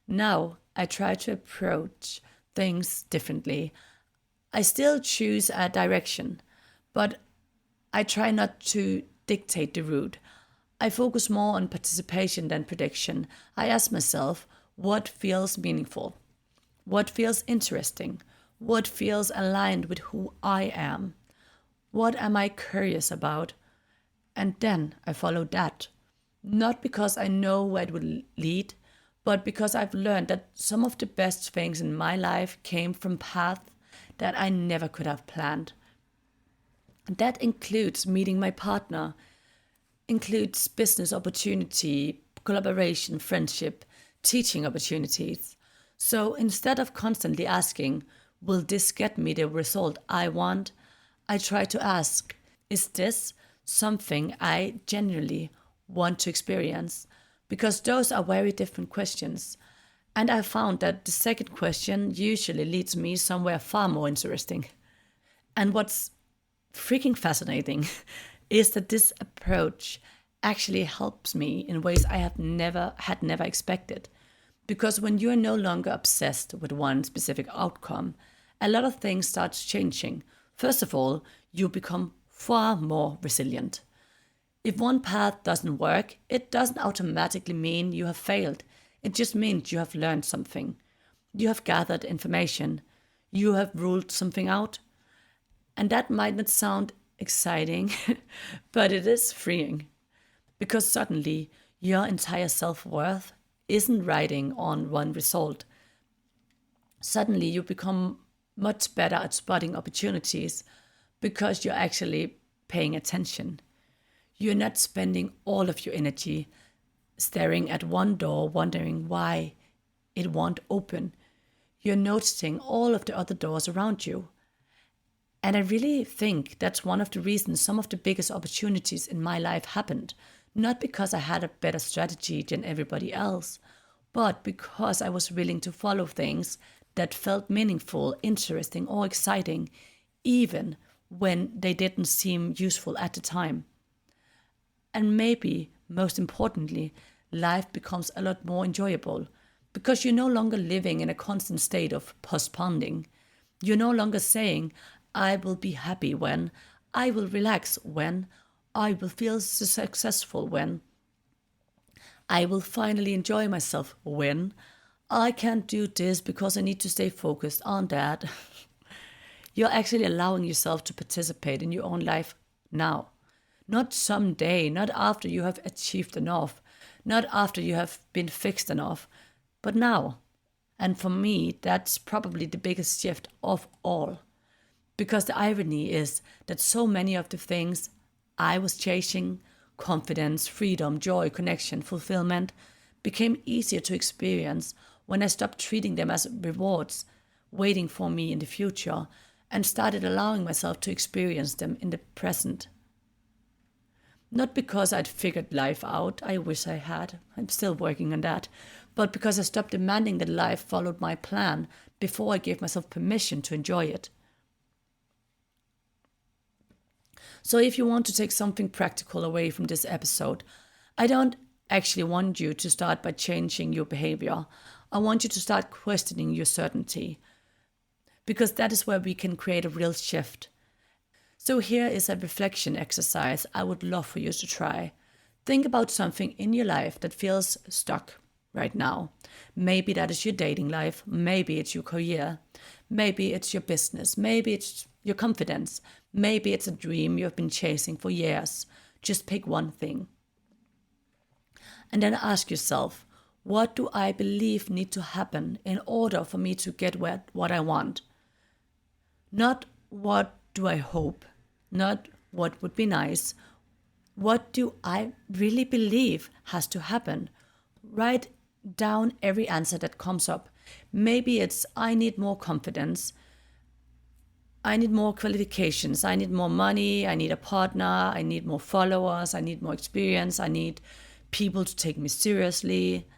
Now I try to approach things differently. I still choose a direction, but I try not to dictate the route. I focus more on participation than prediction. I ask myself, what feels meaningful? What feels interesting? What feels aligned with who I am? What am I curious about? And then I follow that. Not because I know where it will lead, but because I've learned that some of the best things in my life came from paths that I never could have planned. That includes meeting my partner, includes business opportunity, collaboration, friendship, teaching opportunities. So instead of constantly asking, will this get me the result I want? I try to ask, is this something I genuinely want to experience? Because those are very different questions. And I found that the second question usually leads me somewhere far more interesting. And what's freaking fascinating is that this approach actually helps me in ways I have never expected. Because when you're no longer obsessed with one specific outcome, a lot of things start changing. First of all, you become far more resilient. If one path doesn't work, it doesn't automatically mean you have failed. It just means you have learned something. You have gathered information. You have ruled something out. And that might not sound exciting, but it is freeing. Because suddenly Your entire self-worth isn't riding on one result. Suddenly you become much better at spotting opportunities because you're actually paying attention. You're not spending all of your energy staring at one door, wondering why it won't open. You're noticing all of the other doors around you. And I really think that's one of the reasons some of the biggest opportunities in my life happened. Not because I had a better strategy than everybody else, but because I was willing to follow things that felt meaningful, interesting, or exciting, even when they didn't seem useful at the time. And maybe, most importantly, life becomes a lot more enjoyable because you're no longer living in a constant state of postponing. You're no longer saying, I will be happy when, I will relax when, I will feel successful when, I will finally enjoy myself when, I can't do this because I need to stay focused on that. You're actually allowing yourself to participate in your own life now. Not someday, not after you have achieved enough, not after you have been fixed enough, but now. And for me, that's probably the biggest shift of all. Because the irony is that so many of the things I was chasing, confidence, freedom, joy, connection, fulfillment, became easier to experience when I stopped treating them as rewards waiting for me in the future and started allowing myself to experience them in the present. Not because I'd figured life out, I wish I had, I'm still working on that, but because I stopped demanding that life followed my plan before I gave myself permission to enjoy it. So if you want to take something practical away from this episode, I don't actually want you to start by changing your behavior. I want you to start questioning your certainty, because that is where we can create a real shift. So here is a reflection exercise I would love for you to try. Think about something in your life that feels stuck right now. Maybe that is your dating life, maybe it's your career, maybe it's your business, maybe it's your confidence, maybe it's a dream you've been chasing for years. Just pick one thing. And then ask yourself, what do I believe need to happen in order for me to get what I want? Not what do I hope, not what would be nice. What do I really believe has to happen? Write down every answer that comes up. Maybe it's I need more confidence, I need more qualifications, I need more money, I need a partner, I need more followers, I need more experience, I need people to take me seriously,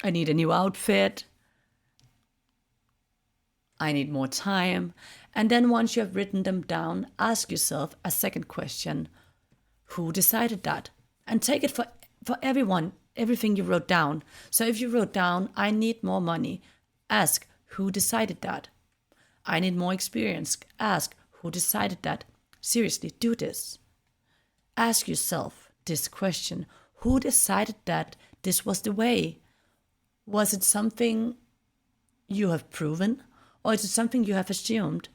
I need a new outfit, I need more time. And then once you have written them down, ask yourself a second question. Who decided that? And take it for everyone, everything you wrote down. So if you wrote down, I need more money, ask, who decided that? I need more experience, ask, who decided that? Seriously, do this. Ask yourself this question. Who decided that this was the way? Was it something you have proven? Or is it something you have assumed?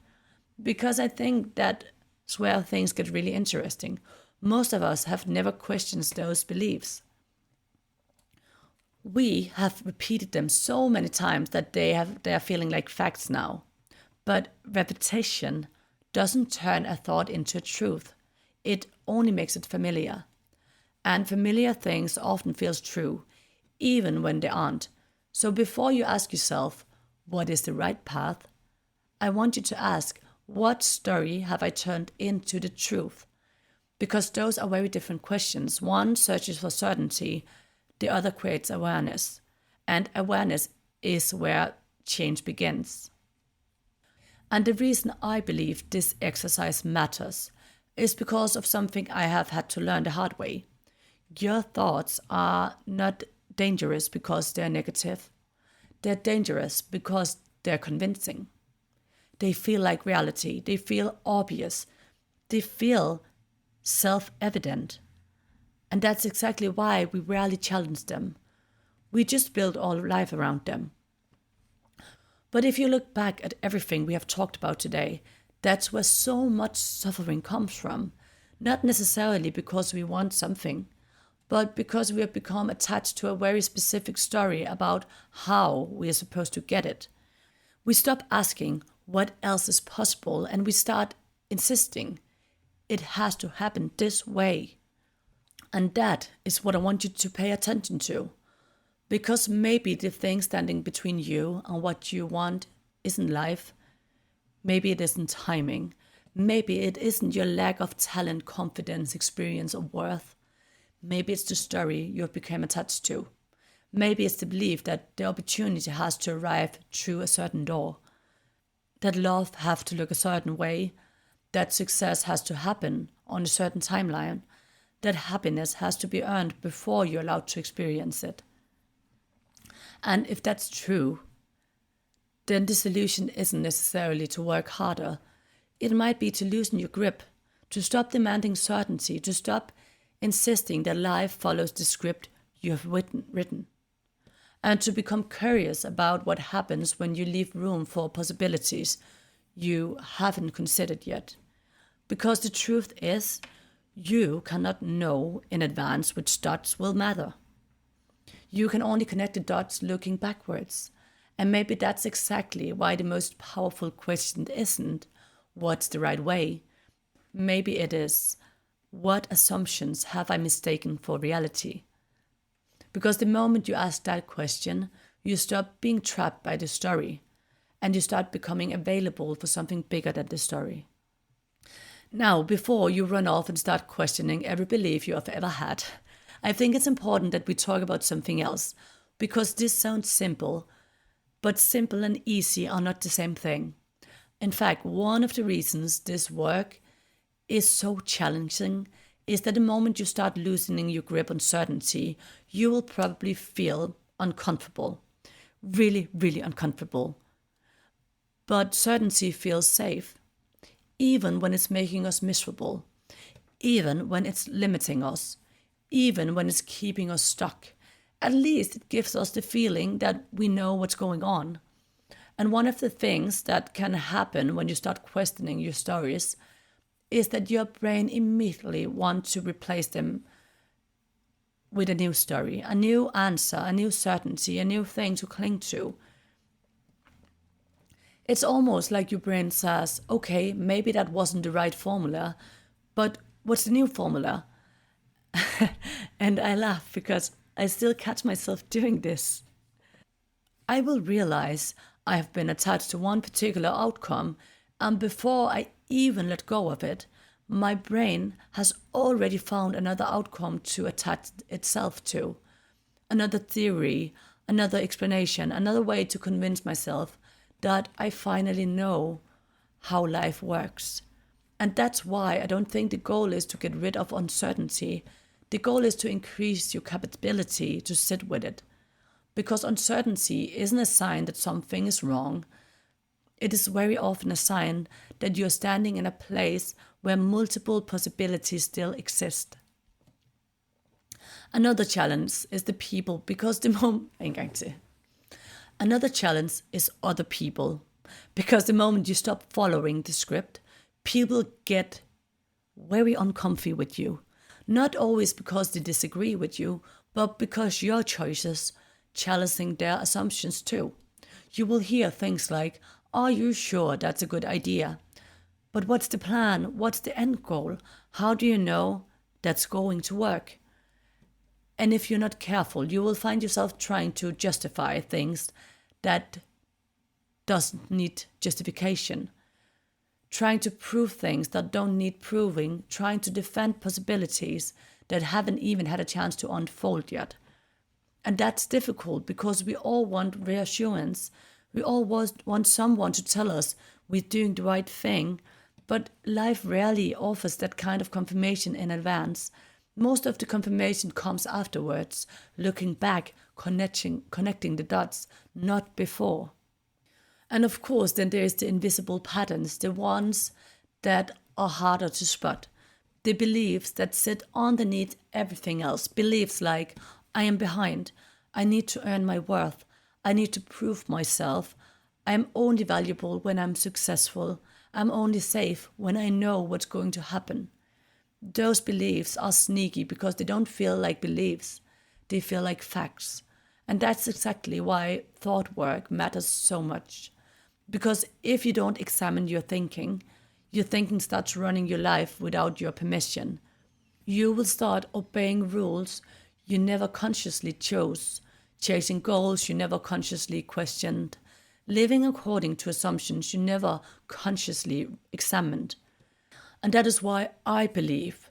Because I think that's where things get really interesting. Most of us have never questioned those beliefs. We have repeated them so many times that they are feeling like facts now. But repetition doesn't turn a thought into a truth. It only makes it familiar. And familiar things often feel true, even when they aren't. So before you ask yourself, what is the right path? I want you to ask, what story have I turned into the truth? Because those are very different questions. One searches for certainty, the other creates awareness. And awareness is where change begins. And the reason I believe this exercise matters is because of something I have had to learn the hard way. Your thoughts are not dangerous because they're negative. They're dangerous because they're convincing. They feel like reality. They feel obvious. They feel self-evident. And that's exactly why we rarely challenge them. We just build our life around them. But if you look back at everything we have talked about today, that's where so much suffering comes from. Not necessarily because we want something, but because we have become attached to a very specific story about how we are supposed to get it. We stop asking what else is possible and we start insisting it has to happen this way. And that is what I want you to pay attention to. Because maybe the thing standing between you and what you want isn't life. Maybe it isn't timing. Maybe it isn't your lack of talent, confidence, experience, or worth. Maybe it's the story you have become attached to. Maybe it's the belief that the opportunity has to arrive through a certain door, that love have to look a certain way, that success has to happen on a certain timeline, that happiness has to be earned before you're allowed to experience it. And if that's true, then the solution isn't necessarily to work harder. It might be to loosen your grip, to stop demanding certainty, to stop insisting that life follows the script you have written, and to become curious about what happens when you leave room for possibilities you haven't considered yet. Because the truth is, you cannot know in advance which dots will matter. You can only connect the dots looking backwards. And maybe that's exactly why the most powerful question isn't, what's the right way? Maybe it is, what assumptions have I mistaken for reality? Because the moment you ask that question, you stop being trapped by the story and you start becoming available for something bigger than the story. Now, before you run off and start questioning every belief you have ever had, I think it's important that we talk about something else, because this sounds simple, but simple and easy are not the same thing. In fact, one of the reasons this work is so challenging is that the moment you start loosening your grip on certainty, you will probably feel uncomfortable. Really, really uncomfortable. But certainty feels safe, even when it's making us miserable, even when it's limiting us, even when it's keeping us stuck. At least it gives us the feeling that we know what's going on. And one of the things that can happen when you start questioning your stories is that your brain immediately wants to replace them with a new story, a new answer, a new certainty, a new thing to cling to. It's almost like your brain says, okay, maybe that wasn't the right formula, but what's the new formula? And I laugh because I still catch myself doing this. I will realize I have been attached to one particular outcome, and before I even let go of it, my brain has already found another outcome to attach itself to. Another theory, another explanation, another way to convince myself that I finally know how life works. And that's why I don't think the goal is to get rid of uncertainty. The goal is to increase your capability to sit with it. Because uncertainty isn't a sign that something is wrong. It is very often a sign that you're standing in a place where multiple possibilities still exist. Another challenge is the people, because the moment Another challenge is other people, because the moment you stop following the script, people get very uncomfy with you. Not always because they disagree with you, but because your choices challenging their assumptions too. You will hear things like, are you sure that's a good idea? But what's the plan? What's the end goal? How do you know that's going to work? And if you're not careful, you will find yourself trying to justify things that doesn't need justification. Trying to prove things that don't need proving, trying to defend possibilities that haven't even had a chance to unfold yet. And that's difficult because we all want reassurance. We all want someone to tell us we're doing the right thing, but life rarely offers that kind of confirmation in advance. Most of the confirmation comes afterwards, looking back, connecting the dots, not before. And of course, then there's the invisible patterns, the ones that are harder to spot. The beliefs that sit underneath everything else. Beliefs like, I am behind, I need to earn my worth, I need to prove myself, I am only valuable when I'm successful, I'm only safe when I know what's going to happen. Those beliefs are sneaky because they don't feel like beliefs, they feel like facts. And that's exactly why thought work matters so much. Because if you don't examine your thinking starts running your life without your permission. You will start obeying rules you never consciously chose, chasing goals you never consciously questioned, living according to assumptions you never consciously examined. And that is why I believe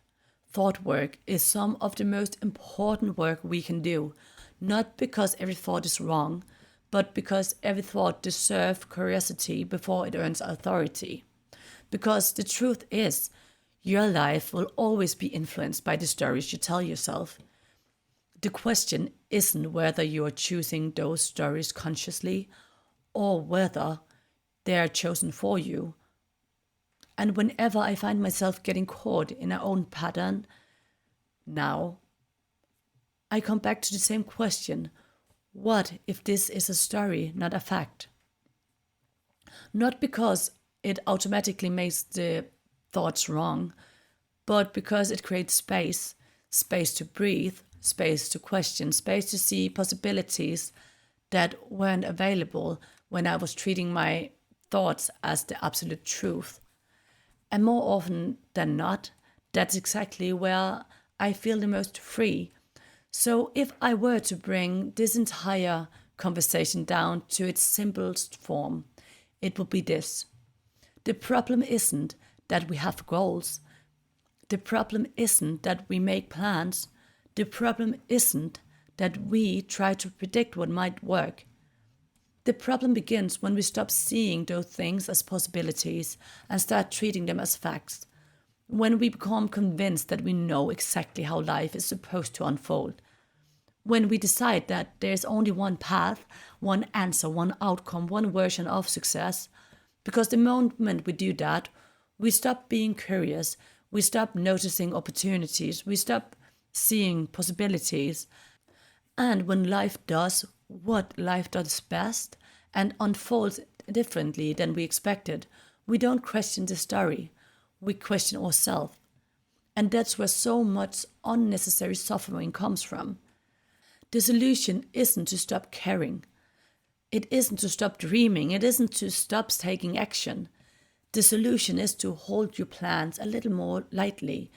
thought work is some of the most important work we can do, not because every thought is wrong, but because every thought deserves curiosity before it earns authority. Because the truth is, your life will always be influenced by the stories you tell yourself. The question isn't whether you are choosing those stories consciously or whether they are chosen for you. And whenever I find myself getting caught in our own pattern, now I come back to the same question: what if this is a story, not a fact? Not because it automatically makes the thoughts wrong, but because it creates space to breathe, space to question, space to see possibilities that weren't available when I was treating my thoughts as the absolute truth. And more often than not, that's exactly where I feel the most free. So, if I were to bring this entire conversation down to its simplest form, it would be this: the problem isn't that we have goals. The problem isn't that we make plans. The problem isn't that we try to predict what might work. The problem begins when we stop seeing those things as possibilities and start treating them as facts. When we become convinced that we know exactly how life is supposed to unfold. When we decide that there's only one path, one answer, one outcome, one version of success. Because the moment we do that, we stop being curious, we stop noticing opportunities, we stop seeing possibilities. And when life does what life does best and unfolds differently than we expected, we don't question the story, we question ourselves. And that's where so much unnecessary suffering comes from. The solution isn't to stop caring. It isn't to stop dreaming. It isn't to stop taking action. The solution is to hold your plans a little more lightly,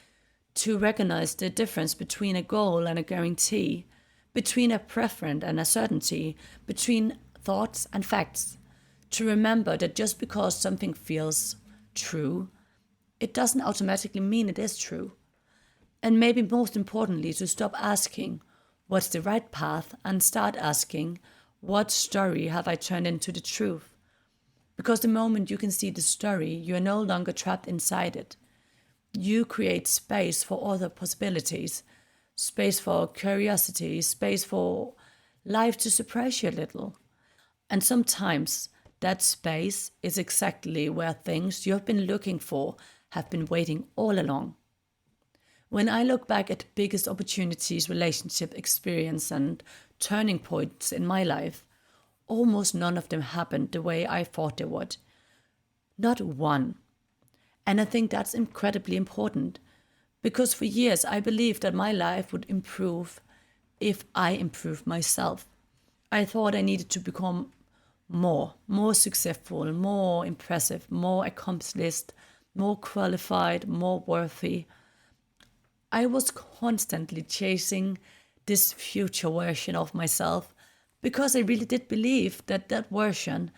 to recognize the difference between a goal and a guarantee, between a preference and a certainty, between thoughts and facts, to remember that just because something feels true, it doesn't automatically mean it is true. And maybe most importantly, to stop asking, what's the right path, and start asking, what story have I turned into the truth? Because the moment you can see the story, you are no longer trapped inside it. You create space for other possibilities, space for curiosity, space for life to surprise you a little. And sometimes that space is exactly where things you have been looking for have been waiting all along. When I look back at the biggest opportunities, relationship experience, and turning points in my life, almost none of them happened the way I thought they would. Not one. And I think that's incredibly important, because for years I believed that my life would improve if I improved myself. I thought I needed to become more successful, more impressive, more accomplished, more qualified, more worthy. I was constantly chasing this future version of myself because I really did believe that that version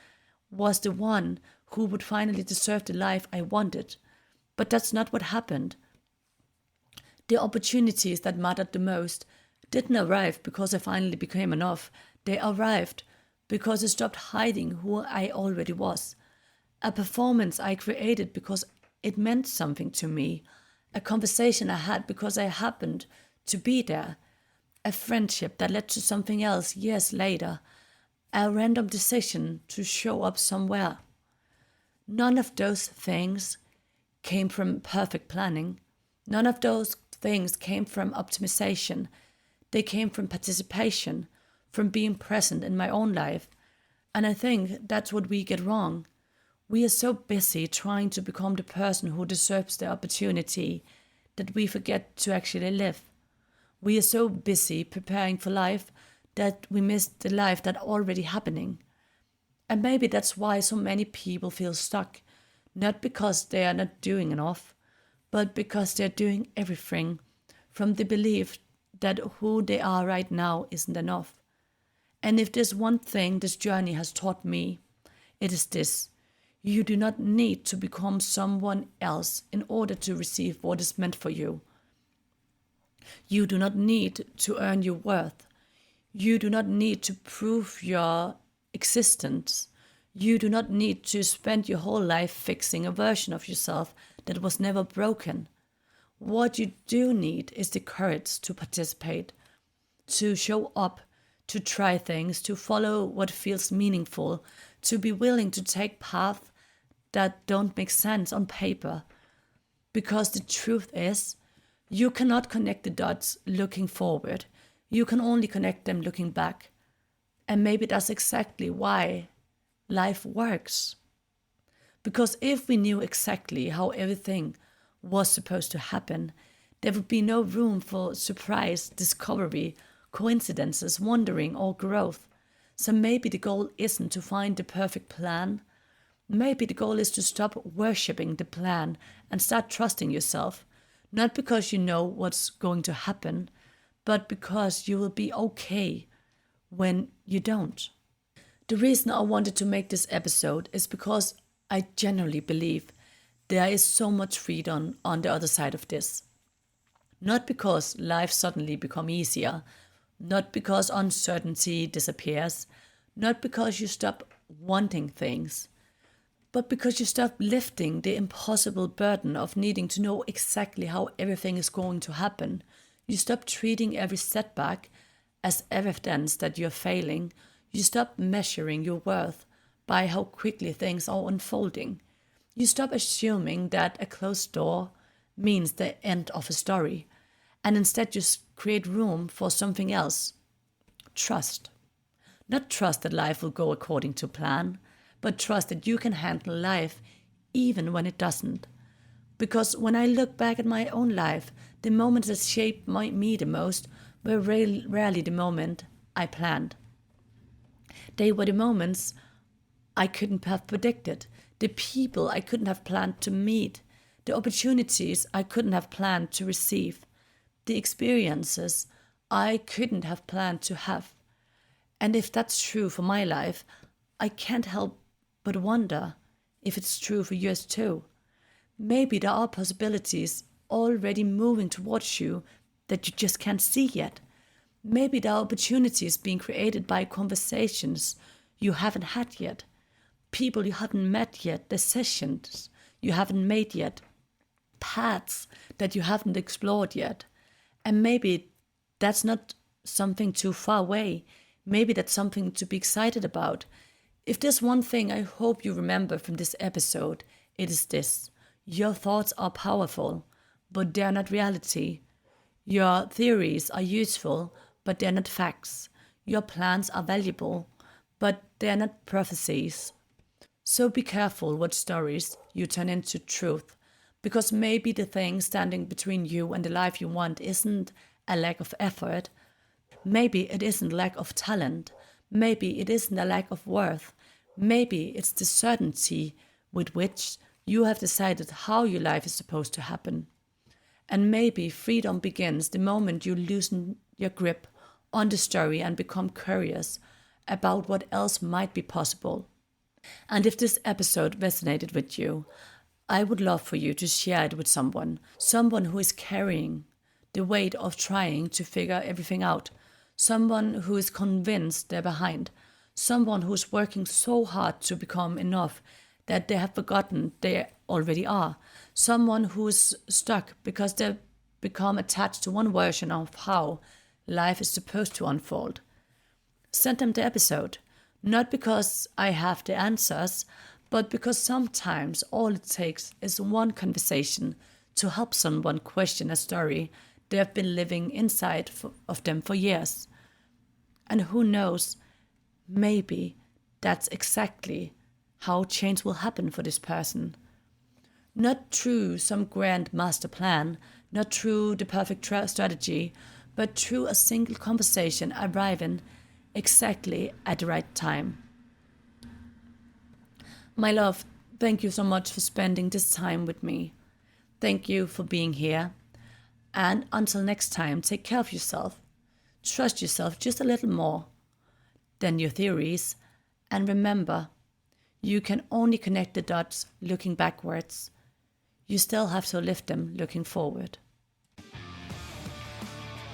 was the one who would finally deserve the life I wanted. But that's not what happened. The opportunities that mattered the most didn't arrive because I finally became enough. They arrived because I stopped hiding who I already was. A performance I created because it meant something to me. A conversation I had because I happened to be there. A friendship that led to something else years later. A random decision to show up somewhere. None of those things came from perfect planning. None of those things came from optimization. They came from participation, from being present in my own life. And I think that's what we get wrong. We are so busy trying to become the person who deserves the opportunity that we forget to actually live. We are so busy preparing for life that we miss the life that's already happening. And maybe that's why so many people feel stuck, not because they are not doing enough, but because they're doing everything from the belief that who they are right now isn't enough. And if there's one thing this journey has taught me, it is this: you do not need to become someone else in order to receive what is meant for you. You do not need to earn your worth. You do not need to prove your existence. You do not need to spend your whole life fixing a version of yourself that was never broken. What you do need is the courage to participate, to show up, to try things, to follow what feels meaningful, to be willing to take paths that don't make sense on paper. Because the truth is, you cannot connect the dots looking forward. You can only connect them looking back. And maybe that's exactly why life works. Because if we knew exactly how everything was supposed to happen, there would be no room for surprise, discovery, coincidences, wondering, or growth. So maybe the goal isn't to find the perfect plan. Maybe the goal is to stop worshipping the plan and start trusting yourself. Not because you know what's going to happen, but because you will be okay when you don't. The reason I wanted to make this episode is because I genuinely believe there is so much freedom on the other side of this. Not because life suddenly become easier, not because uncertainty disappears, not because you stop wanting things, but because you stop lifting the impossible burden of needing to know exactly how everything is going to happen. You stop treating every setback as evidence that you're failing. You stop measuring your worth by how quickly things are unfolding. You stop assuming that a closed door means the end of a story, and instead just create room for something else. Trust. Not trust that life will go according to plan, but trust that you can handle life even when it doesn't. Because when I look back at my own life, the moments that shaped me the most were rarely the moment I planned. They were the moments I couldn't have predicted, the people I couldn't have planned to meet, the opportunities I couldn't have planned to receive, the experiences I couldn't have planned to have. And if that's true for my life, I can't help but wonder if it's true for yours too. Maybe there are possibilities already moving towards you that you just can't see yet. Maybe there are opportunities being created by conversations you haven't had yet, people you haven't met yet, decisions you haven't made yet, paths that you haven't explored yet. And maybe that's not something too far away. Maybe that's something to be excited about. If there's one thing I hope you remember from this episode, it is this: your thoughts are powerful, but they're not reality. Your theories are useful, but they're not facts. Your plans are valuable, but they're not prophecies. So be careful what stories you turn into truth, because maybe the thing standing between you and the life you want isn't a lack of effort. Maybe it isn't lack of talent. Maybe it isn't a lack of worth. Maybe it's the certainty with which you have decided how your life is supposed to happen. And maybe freedom begins the moment you loosen your grip on the story and become curious about what else might be possible. And if this episode resonated with you, I would love for you to share it with someone who is carrying the weight of trying to figure everything out, someone who is convinced they're behind, someone who's working so hard to become enough that they have forgotten they already are, someone who's stuck because they've become attached to one version of how life is supposed to unfold. Send them the episode, not because I have the answers, but because sometimes all it takes is one conversation to help someone question a story they have been living inside of them for years. And who knows, maybe that's exactly how change will happen for this person. Not through some grand master plan, not through the perfect strategy, but through a single conversation arriving exactly at the right time. My love, thank you so much for spending this time with me. Thank you for being here. And until next time, take care of yourself. Trust yourself just a little more than your theories. And remember, you can only connect the dots looking backwards. You still have to lift them looking forward.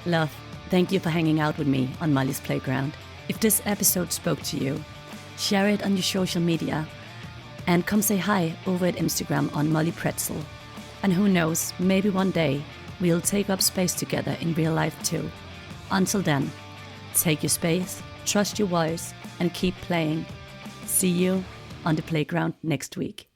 Love, thank you for hanging out with me on Molly's Playground. If this episode spoke to you, share it on your social media and come say hi over at Instagram on Molly Pretzel. And who knows, maybe one day we'll take up space together in real life too. Until then, take your space, trust your voice, and keep playing. See you on the playground next week.